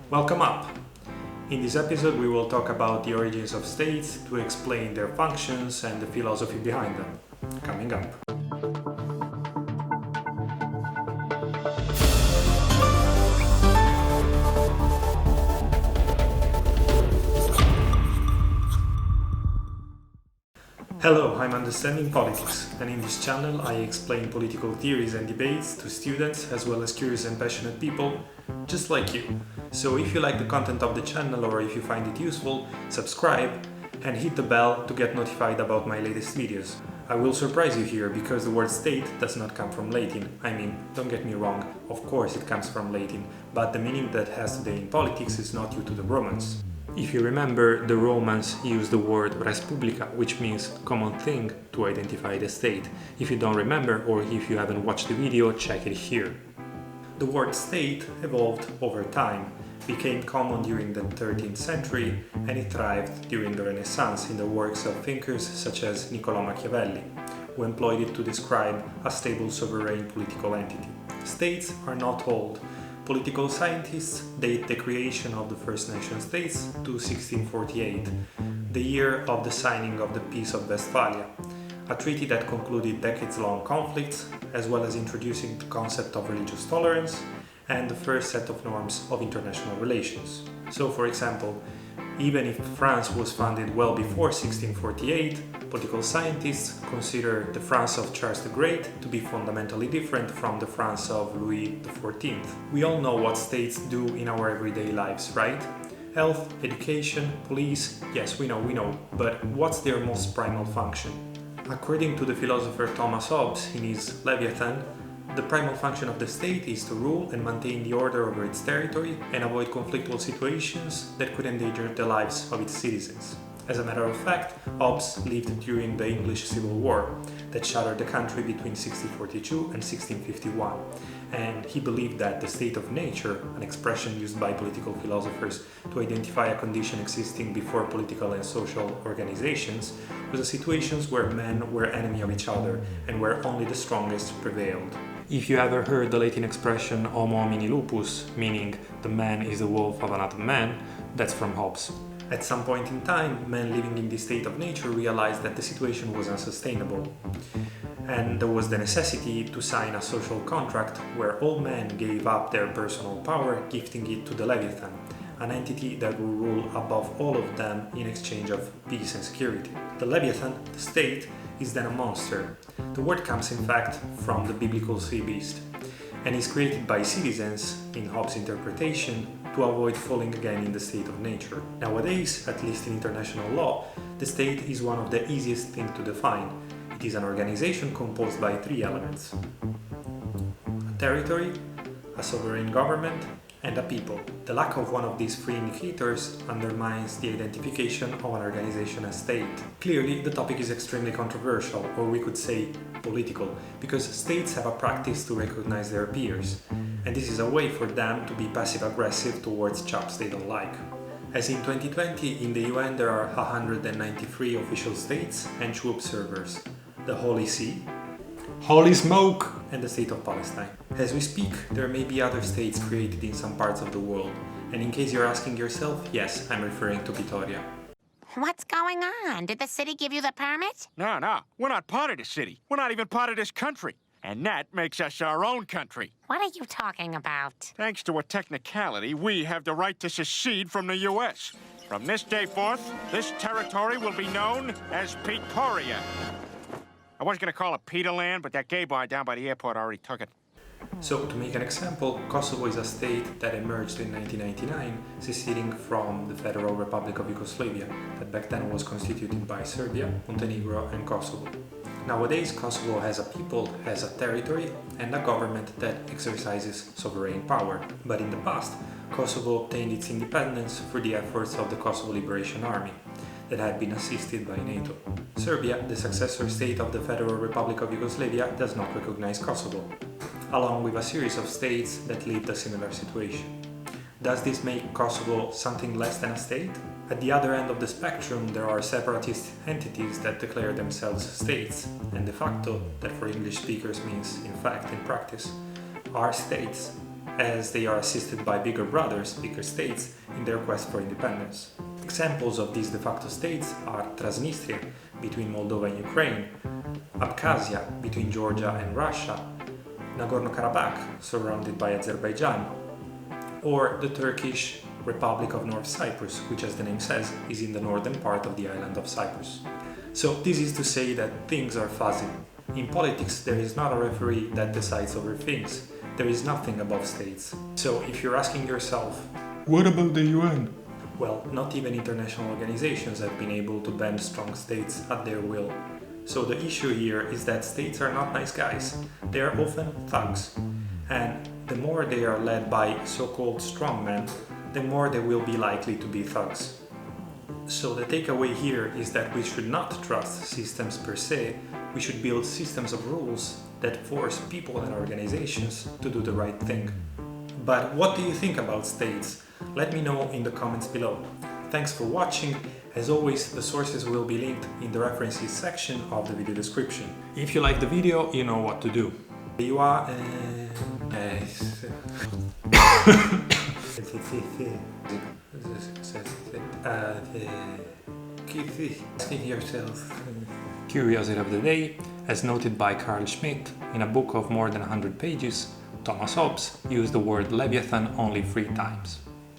Welcome up! In this episode we will talk about the origins of states to explain their functions and the philosophy behind them. Coming up. Hello, I'm Understanding Politics, and in this channel I explain political theories and debates to students as well as curious and passionate people just like you. So if you like the content of the channel or if you find it useful, subscribe and hit the bell to get notified about my latest videos. I will surprise you here because the word state does not come from Latin. I mean, don't get me wrong, of course it comes from Latin, but the meaning that has today in politics is not due to the Romans. If you remember, the Romans used the word res publica, which means common thing, to identify the state. If you don't remember or if you haven't watched the video, check it here. The word state evolved over time, became common during the 13th century, and it thrived during the Renaissance in the works of thinkers such as Niccolò Machiavelli, who employed it to describe a stable sovereign political entity. States are not old. Political scientists date the creation of the first nation states to 1648, the year of the signing of the Peace of Westphalia, a treaty that concluded decades-long conflicts, as well as introducing the concept of religious tolerance and the first set of norms of international relations. So, for example, even if France was founded well before 1648, political scientists consider the France of Charles the Great to be fundamentally different from the France of Louis XIV. We all know what states do in our everyday lives, right? Health, education, police, yes, we know, but what's their most primal function? According to the philosopher Thomas Hobbes in his Leviathan, the primal function of the state is to rule and maintain the order over its territory and avoid conflictual situations that could endanger the lives of its citizens. As a matter of fact, Hobbes lived during the English Civil War that shattered the country between 1642 and 1651, and he believed that the state of nature, an expression used by political philosophers to identify a condition existing before political and social organizations, was a situation where men were enemy of each other and where only the strongest prevailed. If you ever heard the Latin expression homo homini lupus, meaning the man is the wolf of another man, that's from Hobbes. At some point in time, men living in this state of nature realized that the situation was unsustainable, and there was the necessity to sign a social contract where all men gave up their personal power, gifting it to the Leviathan, an entity that will rule above all of them in exchange of peace and security. The Leviathan, the state, is then a monster. The word comes in fact from the biblical sea beast, and is created by citizens, in Hobbes' interpretation, to avoid falling again in the state of nature. Nowadays, at least in international law, the state is one of the easiest things to define. It is an organization composed by three elements: a territory, a sovereign government, and a people. The lack of one of these three indicators undermines the identification of an organization as state. Clearly, the topic is extremely controversial, or we could say political, because states have a practice to recognize their peers, and this is a way for them to be passive-aggressive towards chaps they don't like. As in 2020, in the UN there are 193 official states and 2 observers: the Holy See, holy smoke, and the State of Palestine. As we speak, there may be other states created in some parts of the world, and in case you're asking yourself, yes, I'm referring to Pretoria. What's going on? Did the city give you the permit? No, we're not part of the city. We're not even part of this country. And that makes us our own country. What are you talking about? Thanks to a technicality, we have the right to secede from the U.S. From this day forth, this territory will be known as Pretoria. I was going to call it Peterland, but that gay bar down by the airport already took it. So, to make an example, Kosovo is a state that emerged in 1999, seceding from the Federal Republic of Yugoslavia, that back then was constituted by Serbia, Montenegro and Kosovo. Nowadays, Kosovo has a people, has a territory, and a government that exercises sovereign power. But in the past, Kosovo obtained its independence through the efforts of the Kosovo Liberation Army, that had been assisted by NATO. Serbia, the successor state of the Federal Republic of Yugoslavia, does not recognize Kosovo, along with a series of states that lived a similar situation. Does this make Kosovo something less than a state? At the other end of the spectrum, there are separatist entities that declare themselves states, and de facto, that for English speakers means in fact, in practice, are states. as they are assisted by bigger brothers, bigger states, in their quest for independence. Examples of these de facto states are Transnistria, between Moldova and Ukraine, Abkhazia, between Georgia and Russia, Nagorno-Karabakh, surrounded by Azerbaijan, or the Turkish Republic of North Cyprus, which, as the name says, is in the northern part of the island of Cyprus. So this is to say that things are fuzzy. In politics, there is not a referee that decides over things. There is nothing above states. So if you're asking yourself, what about the UN? Well, not even international organizations have been able to bend strong states at their will. So the issue here is that states are not nice guys. They are often thugs. And the more they are led by so-called strongmen, the more they will be likely to be thugs. So the takeaway here is that we should not trust systems per se, we should build systems of rules that force people and organizations to do the right thing. But what do you think about states? Let me know in the comments below. Thanks for watching. As always, the sources will be linked in the references section of the video description. If you like the video, you know what to do. You are... Asking yourself. Curiosity of the day, as noted by Carl Schmitt, in a book of more than 100 pages, Thomas Hobbes used the word Leviathan only 3 times.